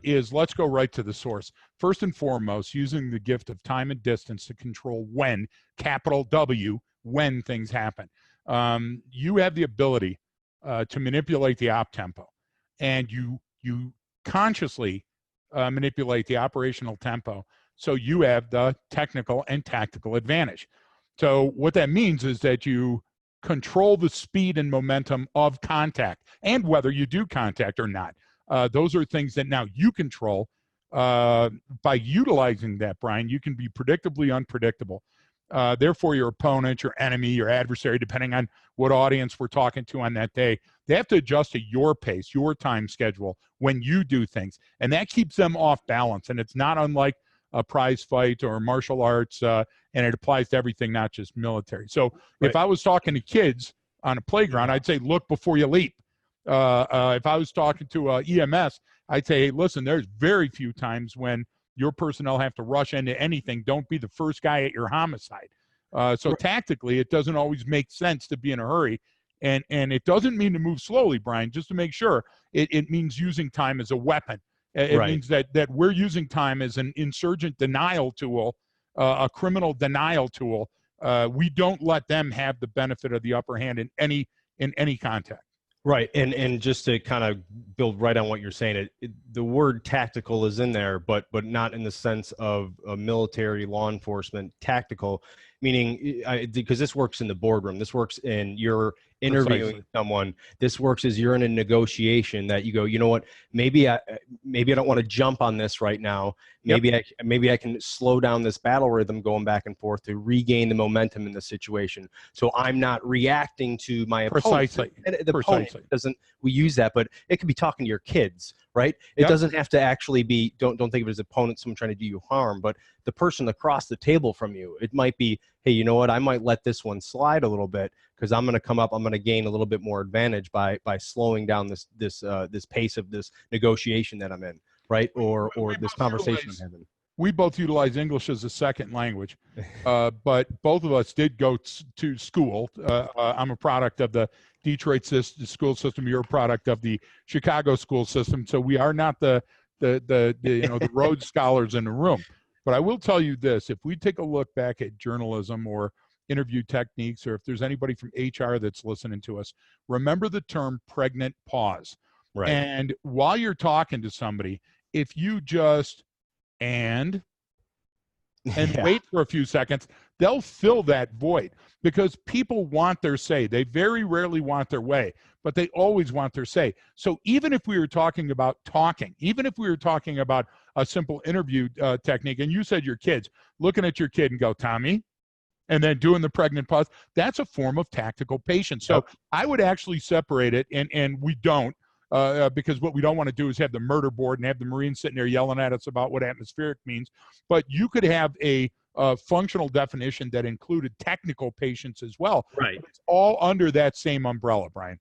is let's go right to the source. First and foremost, using the gift of time and distance to control when, capital W, when things happen. You have the ability to manipulate the op tempo, and you consciously manipulate the operational tempo, so you have the technical and tactical advantage. So what that means is that you control the speed and momentum of contact and whether you do contact or not. Those are things that now you control. By utilizing that, Brian, you can be predictably unpredictable. Therefore, your opponent, your enemy, your adversary, depending on what audience we're talking to on that day, they have to adjust to your pace, your time schedule when you do things. And that keeps them off balance. And it's not unlike a prize fight or martial arts, and it applies to everything, not just military. So if I was talking to kids on a playground, I'd say, look before you leap. If I was talking to EMS, I'd say, hey, listen, there's very few times when your personnel have to rush into anything. Don't be the first guy at your homicide. So tactically, it doesn't always make sense to be in a hurry. And it doesn't mean to move slowly, Brian, just to make sure. It means using time as a weapon. It means that we're using time as an insurgent denial tool, a criminal denial tool. We don't let them have the benefit of the upper hand in any contact. Right. And just to kind of build right on what you're saying, the word tactical is in there, but not in the sense of a military law enforcement tactical, meaning because this works in the boardroom. This works in you're interviewing someone. This works as you're in a negotiation that you go, you know what, maybe I don't want to jump on this right now. Maybe I can slow down this battle rhythm going back and forth to regain the momentum in the situation. So I'm not reacting to my opponent. And the opponent doesn't, we use that, but it could be talking to your kids, right? It doesn't have to actually be, don't think of it as opponent, someone trying to do you harm, but the person across the table from you. It might be, hey, you know what, I might let this one slide a little bit because I'm going to come up, I'm going to gain a little bit more advantage by slowing down this pace of this negotiation that I'm in, right? Or this conversation I'm having. We both utilize English as a second language, but both of us did go to school. I'm a product of the Detroit school system. You're a product of the Chicago school system. So we are not the the Rhodes scholars in the room. But I will tell you this: if we take a look back at journalism or interview techniques, or if there's anybody from HR that's listening to us, remember the term pregnant pause. Right. And while you're talking to somebody, if you just and wait for a few seconds, they'll fill that void because people want their say. They very rarely want their way, but they always want their say. So even if we were talking about talking, even if we were talking about a simple interview technique, and you said your kids, looking at your kid and go, Tommy, and then doing the pregnant pause, that's a form of tactical patience. So I would actually separate it, and we don't. Because what we don't want to do is have the murder board and have the Marines sitting there yelling at us about what atmospheric means. But you could have a functional definition that included technical patience as well. Right. It's all under that same umbrella, Brian.